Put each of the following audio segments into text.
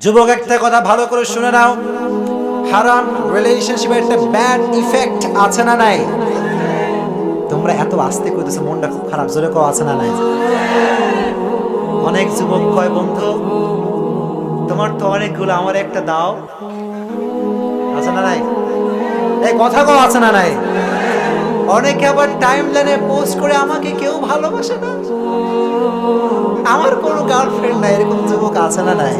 যুবক একটা কথা ভালো করে শুনে নাও, হারাম রিলেশনশিপের একটা ব্যাড ইফেক্ট আছে না নাই? তোমরা এত আস্তে কইতেছো, মনটা খুব খারাপ, জোরে কও আছে না নাই? অনেক যুবক কয়, বন্ধু তোমার তো অনেকগুলো, আমার একটা দাও, আছে না নাই? এই কথা কও আছে না নাই? অনেকে আবার টাইমলাইনে পোস্ট করে, আমাকে কেউ ভালোবাসে না, আমার কোনো গার্লফ্রেন্ড নাই, এরকম যুবক আছে না নাই?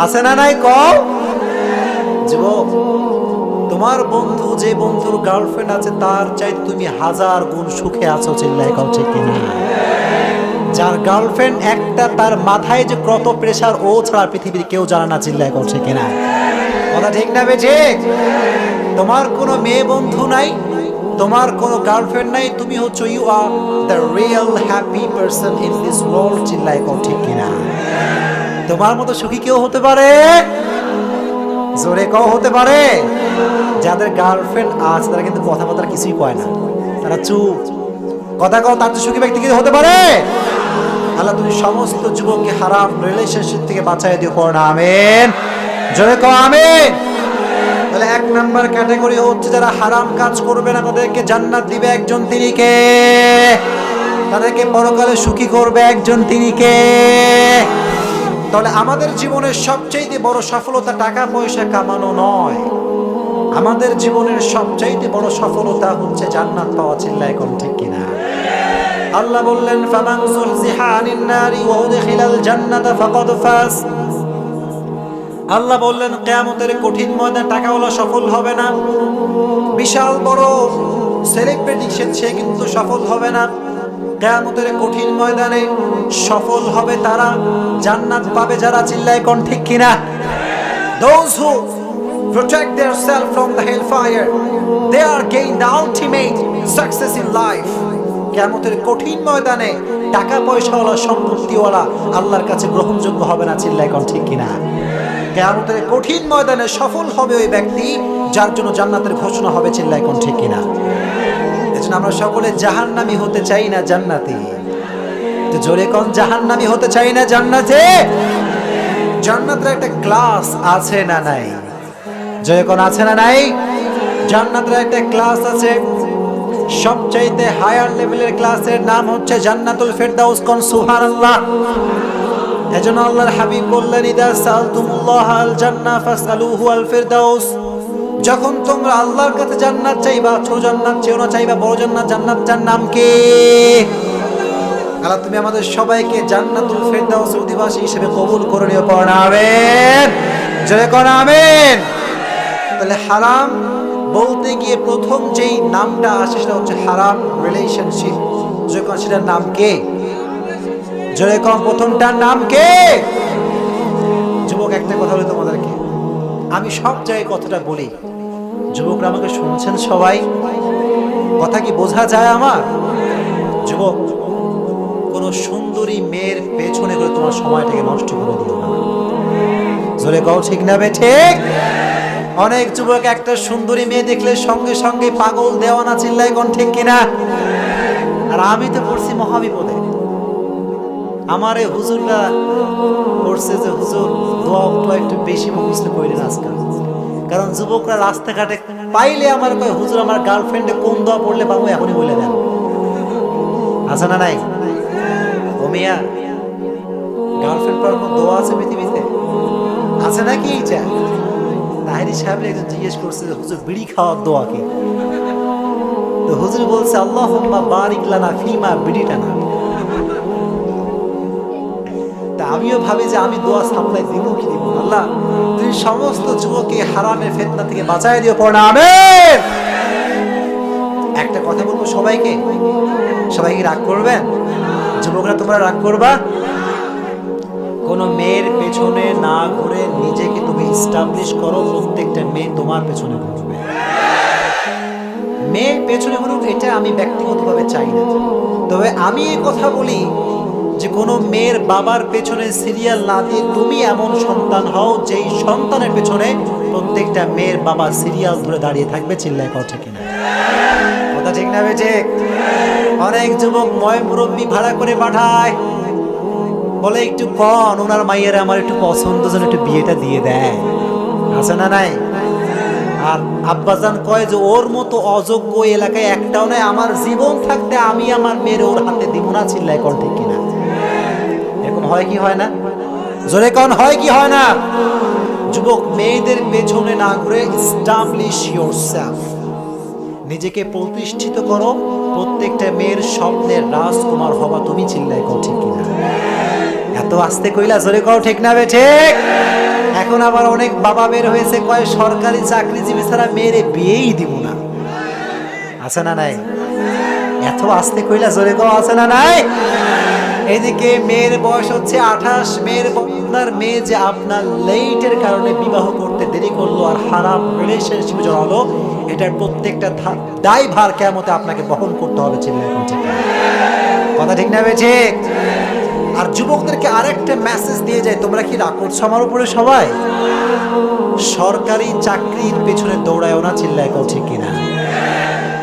আছে না নাই? কও যুবক, তোমার বন্ধু যে বন্ধুর গার্লফ্রেন্ড আছে তার চাইতে তুমি 1000 গুণ সুখে আছো, চিল্লায় কও ঠিক কিনা? যার গার্লফ্রেন্ড একটা, তার মাথায় যে কত প্রেসার, ও ছাড়া পৃথিবীর কেউ জানে না, চিল্লায় কও ঠিক কিনা? কথা ঠিক না বে ঠিক? তোমার কোনো মেয়ে বন্ধু নাই, তোমার কোনো গার্লফ্রেন্ড নাই, তুমি হচ্ছে you are the real happy person in this world, চিল্লায় কও ঠিক কিনা? তোমার মতো সুখী কেউ হতে পারে? জোরে কও হতে পারে? যাদের গার্লফ্রেন্ড আছে তারা কিন্তু কথাবার্তা কিছুই কয় না, তারা চুপ। কথা কও, তার সুখী ব্যক্তি কি হতে পারে? আল্লাহ তুমি সমস্ত যুবককে হারাম রিলেশনশিপ থেকে বাঁচাই দিও, পড়না আমিন। জোরে কও আমিন। তাহলে 1 নাম্বার ক্যাটাগরি হচ্ছে যারা হারাম কাজ করবে না, তাদেরকে জান্নাত দিবে একজন, তিনি কে? তাদেরকে পরকালে সুখী করবে একজন, তিনি কে? তাহলে আমাদের জীবনের সবচেয়ে বড় সফলতা টাকা পয়সা কামানো নয়, আমাদের জীবনের সবচেয়ে বড় সফলতা হচ্ছে জান্নাত পাওয়া, চিল্লায় কোন ঠিক কিনা? আল্লাহ বললেন, ফামান যুহজিহা আনিন নারি ওয়া উদখিলাল জান্নাতা ফাকাদ ফাজ। আল্লাহ বললেন, কিয়ামতের কঠিন ময়দানে টাকাওয়ালা সফল হবে না, বিশাল বড় সেলিব্রিটি সে কিন্তু সফল হবে না। কিয়ামতের কঠিন ময়দানে সফল হবে তারা, জান্নাত পাবে যারা, চিল্লায় কোন ঠিক কিনা? Those who protect themselves from the hellfire, they are gain the ultimate success in life. কিয়ামতের কঠিন ময়দানে টাকা পয়সাওয়ালা, সম্পত্তিওয়ালা আল্লাহর কাছে গ্রহণযোগ্য হবে না, চিল্লায় কোন ঠিক কিনা? কিয়ামতের কঠিন ময়দানে সফল হবে ওই ব্যক্তি যার জন্য জান্নাতের ঘোষণা হবে, চিল্লায় কোন ঠিক কিনা? এজন্য আমরা সকলে জাহান্নামী হতে চাই না, জান্নাতি। তো জোরে কোন, জাহান্নামী হতে চাই না, জান্নাতে? জান্নাতের একটা ক্লাস আছে না নাই? জোরে কোন আছে না নাই? জান্নাতের একটা ক্লাস আছে, সবচাইতে হায়ার লেভেলের ক্লাসের নাম হচ্ছে জান্নাতুল ফেরদাউস। কোন সুবহানাল্লাহ। এজন্য আল্লাহর হাবিব বললেন, ইদা সালতুমুল্লাহ আল জান্নাহ ফাসআলুহু আল ফেরদাউস। যখন তোমরা আল্লাহর কাছে জান্নাত চাইবা, ছোট জান্নাত চেও না, চাইবা বড় জান্নাত। জান্নাতটার নাম কি? আল্লাহ তুমি আমাদের সবাইকে জান্নাতুল ফেরদাউসের অধিবাসী হিসেবে কবুল করে নিও, পড়না আমিন। জোরে কোন আমিন। তাহলে হারাম বলতে গিয়ে প্রথম যেই নামটা আসে সেটা হচ্ছে হারাম রিলেশনশিপ। জোরে কোন, সেটার নাম কে? জোরে কোন, প্রথমটার নাম কে? যুবক একটা কথা বলি তোমাদেরকে, আমি সব জায়গায় কথাটা বলি, যুবকরা আমাকে শুনছেন সবাই? কথা কি বোঝা যায় আমার? যুবক, কোন সুন্দরী মেয়ের পেছনে করে তোমার সময়টাকে নষ্ট করে দিও না। জোরে কও ঠিক না বে ঠিক? অনেক যুবক একটা সুন্দরী মেয়ে দেখলে সঙ্গে সঙ্গে পাগল, দেওয়ানা, চিল্লায় কোন ঠিক কিনা? আর আমি তো পড়ছি মহাবিপদে। আমার এই হুজুররা করছে যে, হুজুর দোয়া একটু বেশি মুখস্থ করেন আজকাল। কারণ যুবকরা রাস্তাঘাটে পাইলে আমার কয়, হুজুর আমার গার্লফ্রেন্ডে কোন দোয়া পড়লে পাবো, এখনই বলে দেন। আছে না নাই? ও মিয়া, গার্লফ্রেন্ড পাওয়ার কোন দোয়া আছে পৃথিবীতে? আছে নাকি? এইটা তাহিরি সাহেব একজন জিজ্ঞেস করছে যে, হুজুর বিড়ি খাওয়ার দোয়া কি? তো হুজুর বলছে, আল্লাহুম্মা বারিক লানা ফিমা বিড়িটানা। তা আমিও ভাবি যে আমি দোয়া সাপ্লাই দিব কি দিব? আল্লাহ তুমি সমস্ত যুবককে হারামের ফিতনা থেকে বাঁচায় দিও, পড়না আমিন। একটা কথা বলবো সবাইকে, সবাই কি রাগ করবেন? যুবকরা তোমরা রাগ করবা? কোন মেয়ের পেছনে না ঘুরে নিজেকে তুমি এস্টাবলিশ করো, প্রত্যেকটা মেয়ে তোমার পেছনে ঘুরবে। মেয়ের পেছনে ঘুরুক এটা আমি ব্যক্তিগতভাবে চাই না, তবে আমি এই কথা বলি যে কোনো মেয়ের বাবার পেছনে সিরিয়াল না দিয়ে তুমি এমন সন্তান হও যেই সন্তানের পেছনে প্রত্যেকটা মেয়ের বাবা সিরিয়াল ধরে দাঁড়িয়ে থাকবে, চিল্লায় কথা কিনা? কথা ঠিক না বে ঠিক? অনেক যুবক ময় মুরব্বী ভাড়া করে পাঠায়, বলে একটু কন ওনার মাইয়ের আমার একটু পছন্দ যেন একটু বিয়েটা দিয়ে দেয়, আছে না নাই? আর আব্বাজান কয় যে ওর মতো অযোগ্য এলাকায় একটাও নাই, আমার জীবন থাকতে আমি আমার মেয়ের ওর হাতে দিব না। চিল্লায় কন ঠিক কিনা? এরকম হয় কি হয় না? জোরে কন হয় কি হয় না? যুবক মেয়েদের পেছনে না ঘুরে এস্টাবলিশ ইয়োরসেলফ, নিজেকে প্রতিষ্ঠিত করো। প্রত্যেকটা মেয়ের স্বপ্নের রাজকুমার হবা তুমি। চিল্লায় কও ঠিক কিনা? এত আস্তে কইলা জোরে কও ঠিক না বে ঠিক? এখন আবার অনেক বাবা বের হয়েছে কয় সরকারি চাকরিজীবী ছাড়া মেয়েরে বিয়েই দিব না, আছে না নাই? এত আস্তে কইলা জোরে কও আছে না নাই? এদিকে মেয়ের বয়স হচ্ছে 28, মেয়ের আপনার মেয়ে যে আপনার লেটের কারণে বিবাহ করতে দেরি করলো আর হারাম রিলেশনশিপ জড়ালো, এটার প্রত্যেকটা দায়ভার কিয়ামতে আপনাকে বহন করতে হবে। কথা ঠিক না বে ঠিক? আর যুবকদেরকে আরেকটা মেসেজ দিয়ে যায়, তোমরা কি রাগ করছো আমার উপরে সবাই? সরকারি চাকরির পেছনে দৌড়ায়ও না। চিল্লায় কও ঠিক কিনা?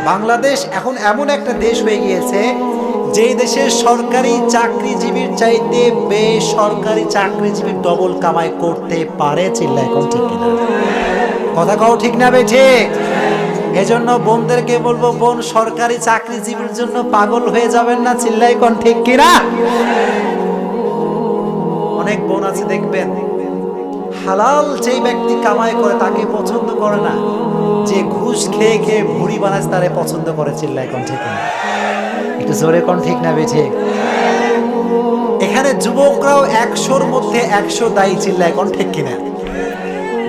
বাংলাদেশ এখন এমন একটা দেশ হয়ে গিয়েছে যেই দেশে সরকারি চাকরিজীবীর চাইতে বেসরকারি চাকরিজীবীর ডবল কামাই করতে পারে। চিল্লায় কও ঠিক কিনা? কথা কও ঠিক না বে ঠিক? এজন্য বোনদেরকে বলবো, বোন সরকারি চাকরিজীবীর জন্য পাগল হয়ে যাবেন না। চিল্লাই কোন ঠিক কিনা? অনেক বোন আছে দেখবেন হালাল যেই ব্যক্তি কামাই করে তাকে পছন্দ করে না, যে ঘুষ খেয়ে খেয়ে ভুড়ি বানায় তারে পছন্দ করে। চিল্লাই কোন ঠিক কিনা? একটু জোরে কোন ঠিক না বেঠে? এখানে যুবকরাও 100-র মধ্যে 100 দায়ী। চিল্লাই কোন ঠিক কিনা?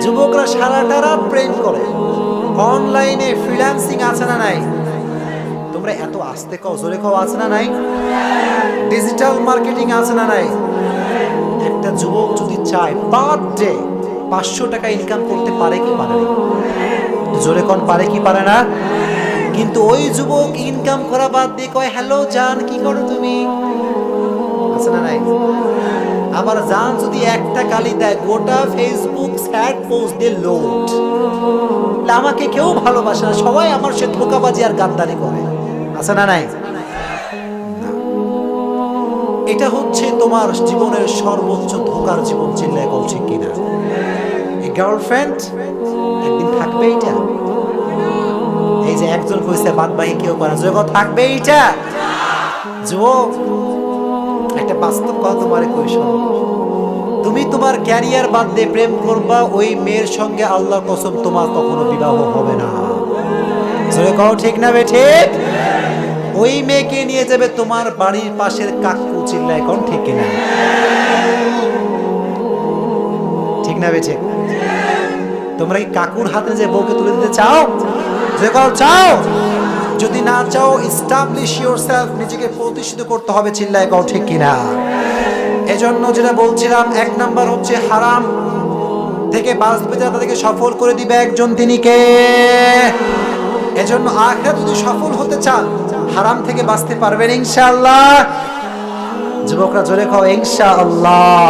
যুবকরা সারাটা রাত প্রেম করে, অনলাইনে ফ্রিল্যান্সিং আছে না নাই? তোমরা এত আস্তে কও জোরে কও আছে না নাই? ডিজিটাল মার্কেটিং আছে না নাই? একটা যুবক যদি চায় পার ডে 500 টাকা ইনকাম করতে পারে কি পারে না? জোরে কোন পারে কি পারে না? কিন্তু ওই যুবক ইনকাম করা বাদ দিয়ে কয় হ্যালো জান কি করো তুমি, আছে না নাই? আবার জান যদি একটা গালি দেয় গোটা ফেসবুক স্যাড পোস্ট দিয়ে লোড, আমাকে কেউ ভালোবাসে না, সবাই আমার সে ধোঁকাবাজি আর গাদ্দারি করে, আছে না নাই? এটা হচ্ছে তোমার জীবনের সর্বোচ্চ ধোঁকার জীবন। চিল্লায় কও ঠিক কিনা? এই গার্লফ্রেন্ড একদিন থাকবে এটা, এই যে একজন কইছে বাদ বাকি কেউ করে যখন থাকবে এটা। যুবক একটা বাস্তব কথা তোমারে কই শোনো, তুমি তোমার ক্যারিয়ার বাদ দিয়ে প্রেম করবা, ওই মেয়ের সঙ্গে আল্লাহর কসম তোমার কখনো বিবাহ হবে না। জোরে কও ঠিক না বে ঠিক? ওই মেয়েকে নিয়ে যাবে তোমার বাড়ির পাশের কাকু। চিল্লায় কোন ঠিক কিনা? ঠিক না বে ঠিক? তোমরা কি কাকুর হাতে যে বউকে তুলে দিতে চাও? যে কও চাও? যদি না চাও এস্টাবলিশ ইয়োরসেলফ, নিজেকে প্রতিষ্ঠিত করতে হবে। চিল্লায় কও ঠিক কিনা? এজন্য যেটা বলছিলাম, 1 নাম্বার হচ্ছে হারাম থেকে বাঁচবে যারা তাদেরকে সফল করে দিবে একজন, তিনি কে? এজন্য আখিরাতে যদি সফল হতে চান হারাম থেকে বাঁচতে পারবেন ইনশাআল্লাহ। যুবকরা জোরে কও ইনশাআল্লাহ।